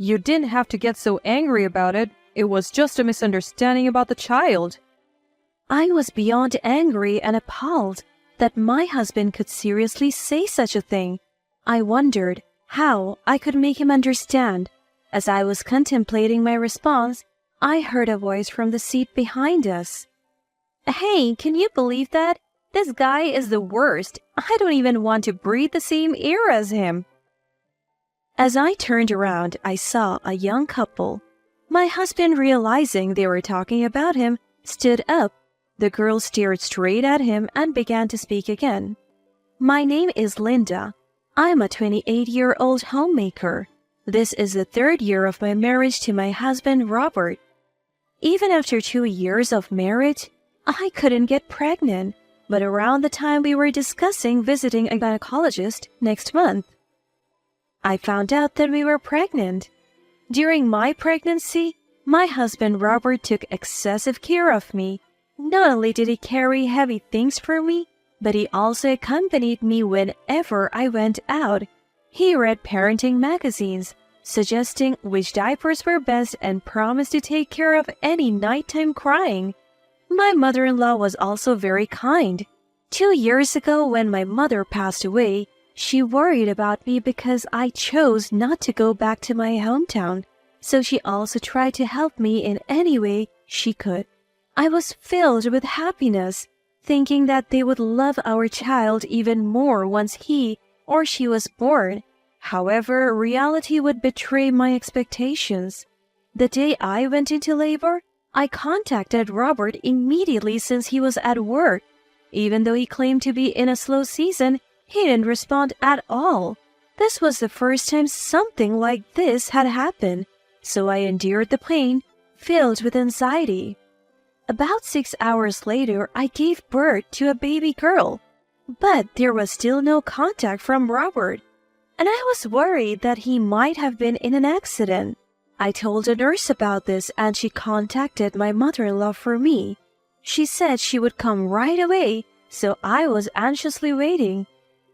You didn't have to get so angry about it. It was just a misunderstanding about the child. I was beyond angry and appalled that my husband could seriously say such a thing. I wondered how I could make him understand. As I was contemplating my response, I heard a voice from the seat behind us. Hey, can you believe that? This guy is the worst. I don't even want to breathe the same air as him. As I turned around, I saw a young couple. My husband, realizing they were talking about him, stood up. The girl stared straight at him and began to speak again. My name is Linda. I'm a 28-year-old homemaker. This is the 3rd year of my marriage to my husband, Robert. Even after 2 years of marriage, I couldn't get pregnant, but around the time we were discussing visiting a gynecologist next month, I found out that we were pregnant. During my pregnancy, my husband Robert took excessive care of me. Not only did he carry heavy things for me, but he also accompanied me whenever I went out. He read parenting magazines, suggesting which diapers were best and promised to take care of any nighttime crying. My mother-in-law was also very kind. 2 years ago, when my mother passed away, she worried about me because I chose not to go back to my hometown, so she also tried to help me in any way she could. I was filled with happiness, thinking that they would love our child even more once he or she was born. However, reality would betray my expectations. The day I went into labor, I contacted Robert immediately since he was at work. Even though he claimed to be in a slow season, he didn't respond at all. This was the first time something like this had happened, so I endured the pain, filled with anxiety. About 6 hours later, I gave birth to a baby girl, but there was still no contact from Robert, and I was worried that he might have been in an accident. I told a nurse about this and she contacted my mother-in-law for me. She said she would come right away, so I was anxiously waiting.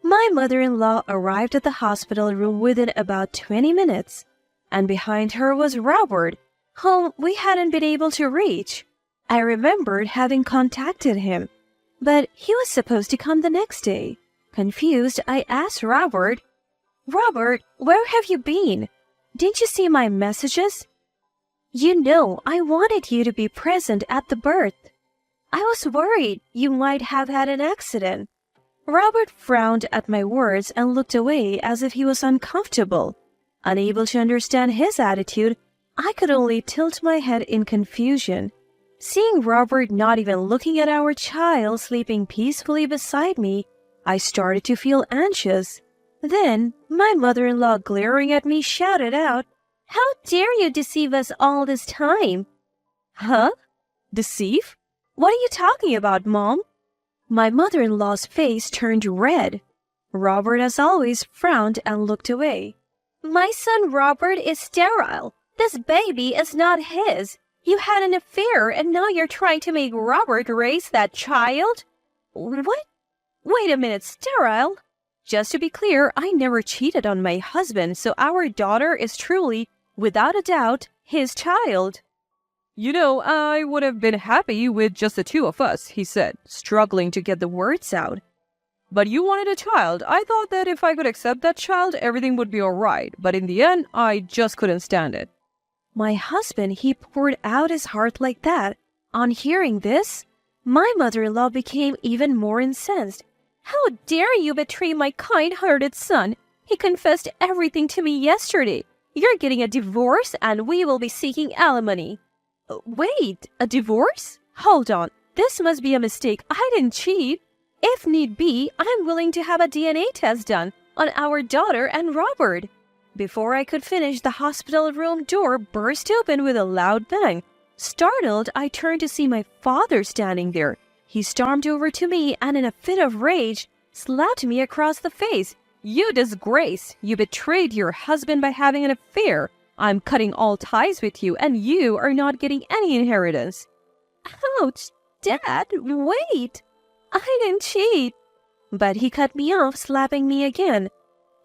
My mother-in-law arrived at the hospital room within about 20 minutes, and behind her was Robert, whom we hadn't been able to reach. I remembered having contacted him, but he was supposed to come the next day. Confused, I asked Robert, "Robert, where have you been? Didn't you see my messages? You know, I wanted you to be present at the birth. I was worried you might have had an accident." Robert frowned at my words and looked away as if he was uncomfortable. Unable to understand his attitude, I could only tilt my head in confusion. Seeing Robert not even looking at our child sleeping peacefully beside me, I started to feel anxious. Then, my mother-in-law, glaring at me, shouted out, "How dare you deceive us all this time?" "Huh? Deceive? What are you talking about, Mom?" My mother-in-law's face turned red. Robert, as always, frowned and looked away. "My son Robert is sterile. This baby is not his. You had an affair and now you're trying to make Robert raise that child?" "What? Wait a minute, sterile? Just to be clear, I never cheated on my husband, so our daughter is truly, without a doubt, his child." You know, I would have been happy with just the 2 of us, he said, struggling to get the words out. But you wanted a child. I thought that if I could accept that child, everything would be all right. But in the end, I just couldn't stand it. My husband, he poured out his heart like that. On hearing this, my mother-in-law became even more incensed. "How dare you betray my kind-hearted son? He confessed everything to me yesterday. You're getting a divorce and we will be seeking alimony." "Wait, a divorce? Hold on. This must be a mistake. I didn't cheat. If need be, I'm willing to have a DNA test done on our daughter and Robert." Before I could finish, the hospital room door burst open with a loud bang. Startled, I turned to see my father standing there. He stormed over to me and, in a fit of rage, slapped me across the face. "You disgrace! You betrayed your husband by having an affair. I'm cutting all ties with you, and you are not getting any inheritance." "Ouch, Dad, wait! I didn't cheat." But he cut me off, slapping me again.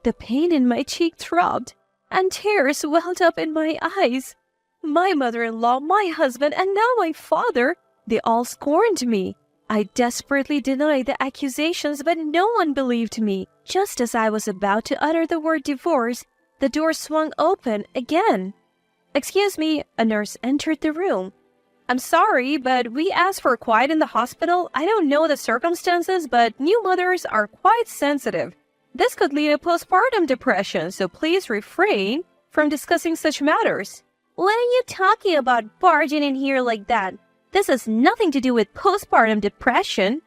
The pain in my cheek throbbed. and tears welled up in my eyes. My mother-in-law, my husband, and now my father, they all scorned me. I desperately denied the accusations, but no one believed me. Just as I was about to utter the word divorce, the door swung open again. "Excuse me," a nurse entered the room. "I'm sorry, but we asked for quiet in the hospital. I don't know the circumstances, but new mothers are quite sensitive. This could lead to postpartum depression, so please refrain from discussing such matters." "What are you talking about barging in here like that? This has nothing to do with postpartum depression."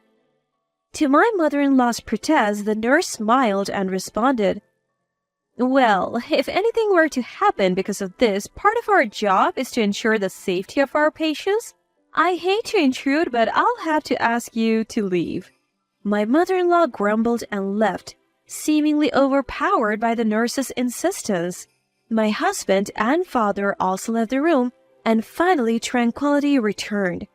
To my mother-in-law's protest, the nurse smiled and responded, "Well, if anything were to happen because of this, part of our job is to ensure the safety of our patients. I hate to intrude, but I'll have to ask you to leave." My mother-in-law grumbled and left, seemingly overpowered by the nurse's insistence. My husband and father also left the room, and finally tranquility returned.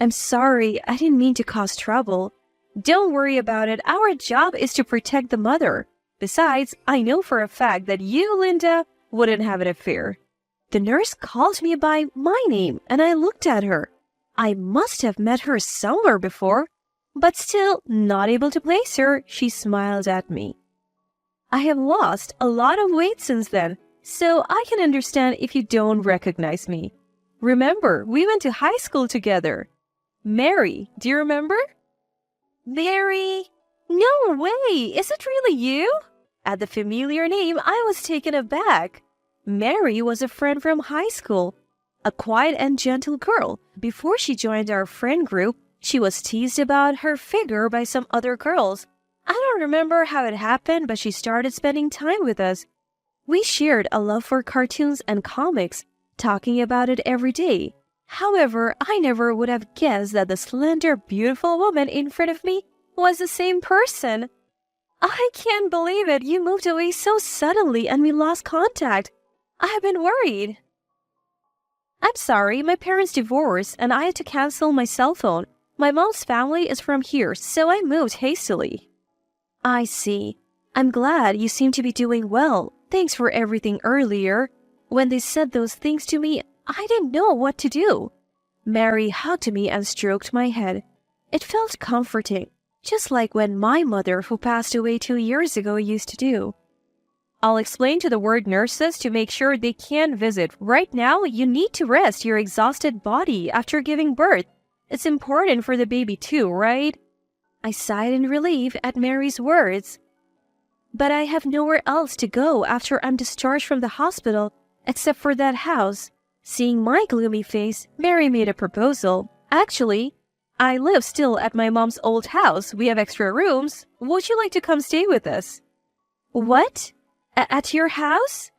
"I'm sorry, I didn't mean to cause trouble." "Don't worry about it. Our job is to protect the mother. Besides, I know for a fact that you, Linda, wouldn't have an affair." The nurse called me by my name, and I looked at her. I must have met her somewhere before, but still not able to place her, she smiled at me. "I have lost a lot of weight since then, so I can understand if you don't recognize me. Remember, we went to high school together. Mary, do you remember?" "Mary? No way! Is it really you?" At the familiar name, I was taken aback. Mary was a friend from high school, a quiet and gentle girl. Before she joined our friend group, she was teased about her figure by some other girls. I don't remember how it happened, but she started spending time with us. We shared a love for cartoons and comics, talking about it every day. However, I never would have guessed that the slender, beautiful woman in front of me was the same person. "I can't believe it. You moved away so suddenly and we lost contact. I have been worried." "I'm sorry, my parents divorced and I had to cancel my cell phone. My mom's family is from here, so I moved hastily." "I see. I'm glad you seem to be doing well. Thanks for everything earlier. When they said those things to me, I didn't know what to do." Mary hugged me and stroked my head. It felt comforting, just like when my mother, who passed away 2 years ago, used to do. "I'll explain to the ward nurses to make sure they can visit. Right now, you need to rest your exhausted body after giving birth. It's important for the baby too, right?" I sighed in relief at Mary's words. "But I have nowhere else to go after I'm discharged from the hospital, except for that house." Seeing my gloomy face, Mary made a proposal. "Actually, I live still at my mom's old house. We have extra rooms. Would you like to come stay with us?" "What? At your house?"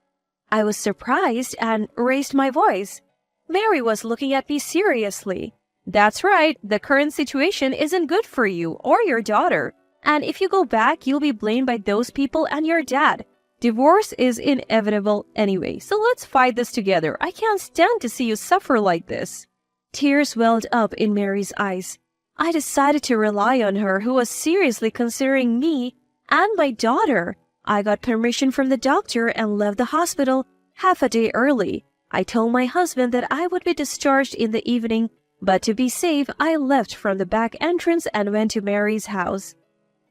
I was surprised and raised my voice. Mary was looking at me seriously. "That's right. The current situation isn't good for you or your daughter. And if you go back, you'll be blamed by those people and your dad. Divorce is inevitable anyway, so let's fight this together. I can't stand to see you suffer like this." Tears welled up in Mary's eyes. I decided to rely on her, who was seriously considering me and my daughter. I got permission from the doctor and left the hospital half a day early. I told my husband that I would be discharged in the evening, but to be safe, I left from the back entrance and went to Mary's house.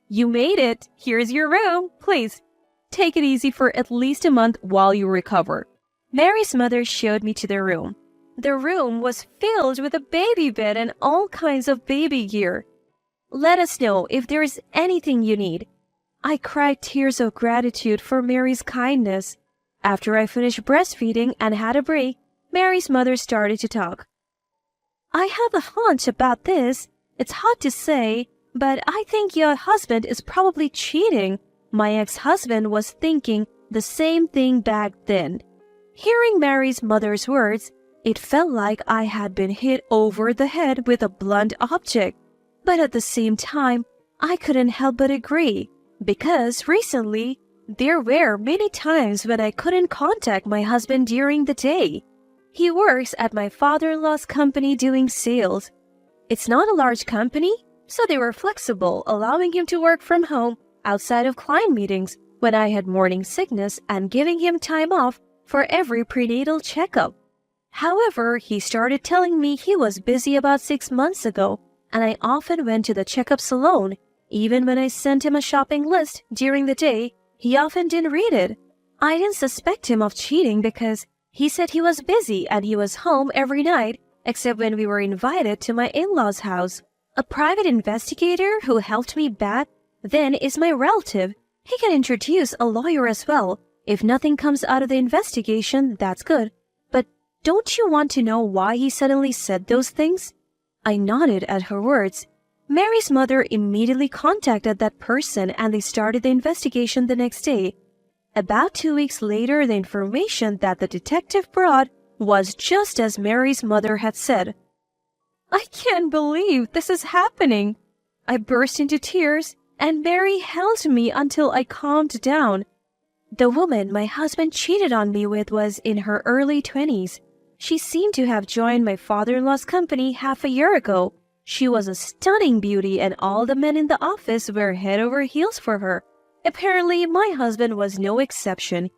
"You made it. Here's your room. Please, take it easy for at least a month while you recover." Mary's mother showed me to the room. The room was filled with a baby bed and all kinds of baby gear. "Let us know if there is anything you need." I cried tears of gratitude for Mary's kindness. After I finished breastfeeding and had a break, Mary's mother started to talk. "I have a hunch about this. It's hard to say, but I think your husband is probably cheating. My ex-husband was thinking the same thing back then." Hearing Mary's mother's words, it felt like I had been hit over the head with a blunt object. But at the same time, I couldn't help but agree, because recently, there were many times when I couldn't contact my husband during the day. He works at my father-in-law's company doing sales. It's not a large company, so they were flexible, allowing him to work from home outside of client meetings. when I had morning sickness and giving him time off for every prenatal checkup. However, he started telling me he was busy about 6 months ago, and I often went to the checkups alone. Even when I sent him a shopping list during the day, he often didn't read it. I didn't suspect him of cheating because he said he was busy and he was home every night except when we were invited to my in-laws' house. A private investigator who helped me back then is my relative. He can introduce a lawyer as well. If nothing comes out of the investigation, that's good. But don't you want to know why he suddenly said those things? I nodded at her words. Mary's mother immediately contacted that person and they started the investigation the next day. About 2 weeks later, the information that the detective brought was just as Mary's mother had said. I can't believe this is happening. I burst into tears and Mary held me until I calmed down. The woman my husband cheated on me with was in her early 20s. She seemed to have joined my father-in-law's company half a year ago. She was a stunning beauty and all the men in the office were head over heels for her. Apparently, my husband was no exception.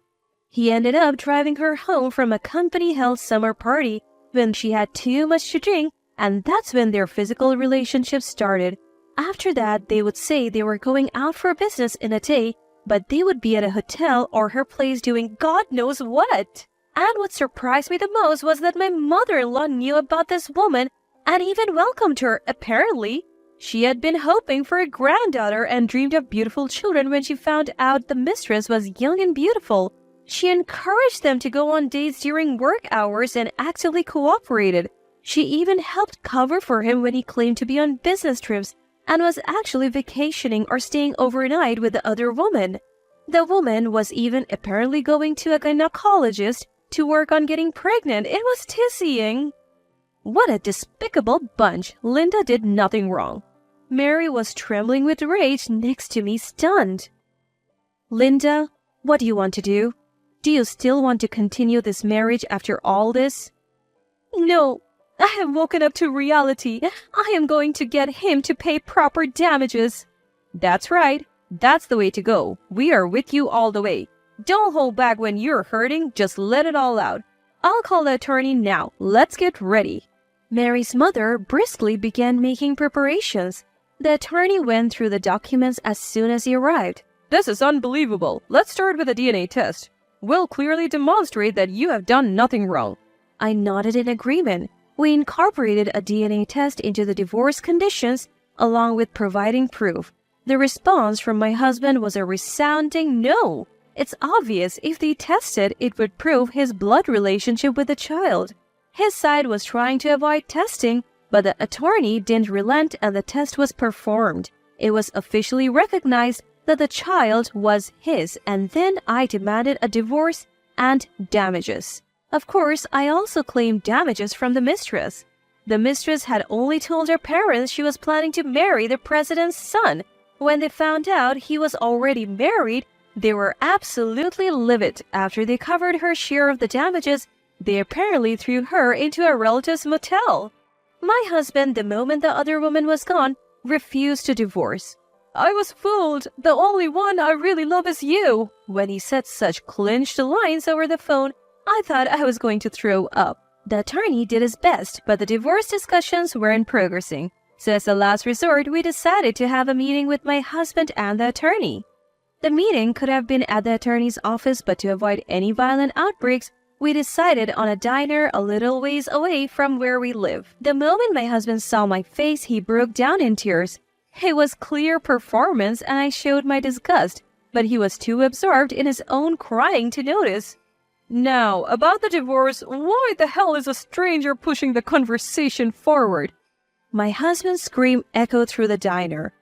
He ended up driving her home from a company-held summer party when she had too much to drink, and that's when their physical relationship started. After that, they would say they were going out for business in a day, but they would be at a hotel or her place doing God knows what. And what surprised me the most was that my mother-in-law knew about this woman and even welcomed her, apparently. She had been hoping for a granddaughter and dreamed of beautiful children when she found out the mistress was young and beautiful. She encouraged them to go on dates during work hours and actively cooperated. She even helped cover for him when he claimed to be on business trips and was actually vacationing or staying overnight with the other woman. The woman was even apparently going to a gynecologist to work on getting pregnant. It was dizzying. What a despicable bunch. Linda did nothing wrong. Mary was trembling with rage next to me, stunned. Linda, what do you want to do? Do you still want to continue this marriage after all this? No, I have woken up to reality. I am going to get him to pay proper damages. That's right. That's the way to go. We are with you all the way. Don't hold back when you're hurting. Just let it all out. I'll call the attorney now. Let's get ready. Mary's mother briskly began making preparations. The attorney went through the documents as soon as he arrived. This is unbelievable. Let's start with a DNA test. We'll clearly demonstrate that you have done nothing wrong. I nodded in agreement. We incorporated a DNA test into the divorce conditions along with providing proof. The response from my husband was a resounding no. It's obvious if they tested, it would prove his blood relationship with the child. His side was trying to avoid testing, but the attorney didn't relent and the test was performed. It was officially recognized that the child was his, and then I demanded a divorce and damages. Of course, I also claimed damages from the mistress. The mistress had only told her parents she was planning to marry the president's son. When they found out he was already married, they were absolutely livid. After they covered her share of the damages, they apparently threw her into a relative's motel. My husband, the moment the other woman was gone, refused to divorce. I was fooled. The only one I really love is you. When he said such clinched lines over the phone, I thought I was going to throw up. The attorney did his best, but the divorce discussions weren't progressing. So as a last resort, we decided to have a meeting with my husband and the attorney. The meeting could have been at the attorney's office, but to avoid any violent outbreaks, we decided on a diner a little ways away from where we live. The moment my husband saw my face, he broke down in tears. It was clear performance and I showed my disgust, but he was too absorbed in his own crying to notice. Now, about the divorce, why the hell is a stranger pushing the conversation forward? My husband's scream echoed through the diner.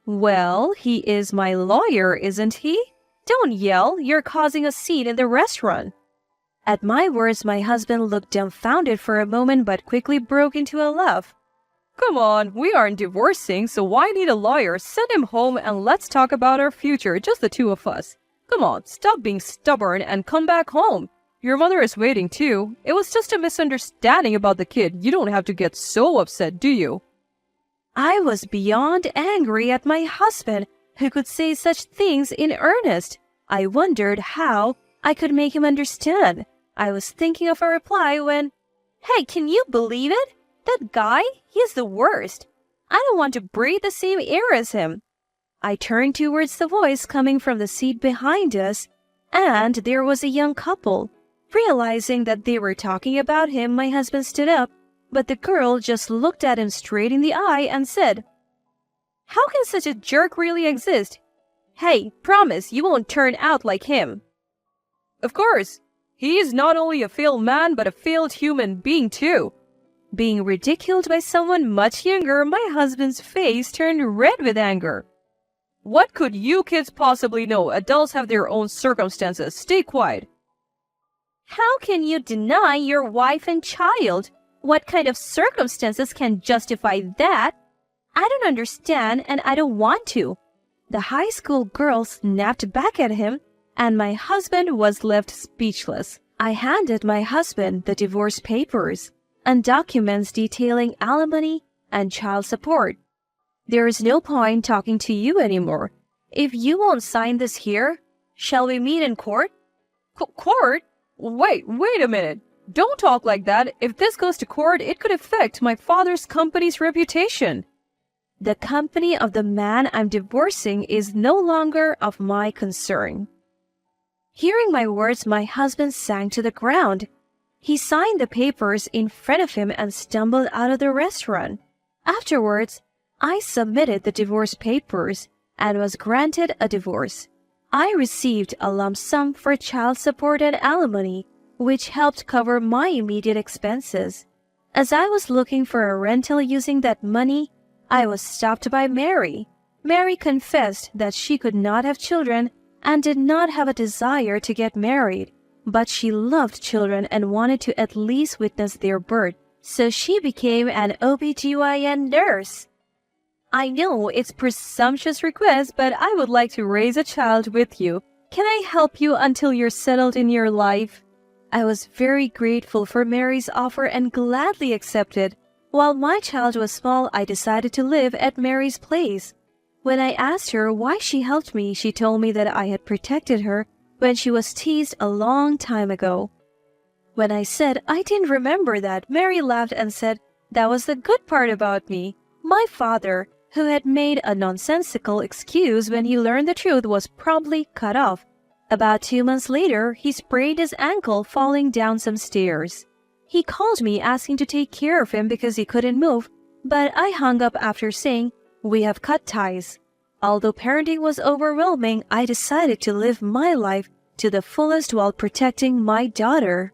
Well, he is my lawyer, isn't he? Don't yell, you're causing a scene in the restaurant. At my words, my husband looked dumbfounded for a moment but quickly broke into a laugh. Come on, we aren't divorcing, so why need a lawyer? Send him home and let's talk about our future, just the two of us. Come on, stop being stubborn and come back home. Your mother is waiting too. It was just a misunderstanding about the kid. You don't have to get so upset, do you? I was beyond angry at my husband, who could say such things in earnest. I wondered how I could make him understand. I was thinking of a reply when, "Hey, can you believe it? That guy? He's the worst. I don't want to breathe the same air as him." I turned towards the voice coming from the seat behind us, and there was a young couple. Realizing that they were talking about him, my husband stood up, but the girl just looked at him straight in the eye and said, "How can such a jerk really exist? Hey, promise you won't turn out like him." Of course, he is not only a failed man but a failed human being too. Being ridiculed by someone much younger, my husband's face turned red with anger. What could you kids possibly know? Adults have their own circumstances. Stay quiet. How can you deny your wife and child? What kind of circumstances can justify that? I don't understand and I don't want to. The high school girl snapped back at him, and my husband was left speechless. I handed my husband the divorce papers and documents detailing alimony and child support. "There is no point talking to you anymore. If you won't sign this here, shall we meet in court?" Court? Wait a minute. Don't talk like that. If this goes to court, it could affect my father's company's reputation. The company of the man I'm divorcing is no longer of my concern. Hearing my words, my husband sank to the ground. He signed the papers in front of him and stumbled out of the restaurant. Afterwards, I submitted the divorce papers and was granted a divorce. I received a lump sum for child support and alimony, which helped cover my immediate expenses. As I was looking for a rental using that money, I was stopped by Mary. Mary confessed that she could not have children and did not have a desire to get married, but she loved children and wanted to at least witness their birth, so she became an OBGYN nurse. "I know it's presumptuous request, but I would like to raise a child with you. Can I help you until you're settled in your life?" I was very grateful for Mary's offer and gladly accepted. While my child was small, I decided to live at Mary's place. When I asked her why she helped me, she told me that I had protected her when she was teased a long time ago. When I said I didn't remember that, Mary laughed and said that was the good part about me. My father, who had made a nonsensical excuse when he learned the truth, was promptly cut off. About 2 months later, he sprained his ankle falling down some stairs. He called me asking to take care of him because he couldn't move, but I hung up after saying, "We have cut ties." Although parenting was overwhelming, I decided to live my life to the fullest while protecting my daughter.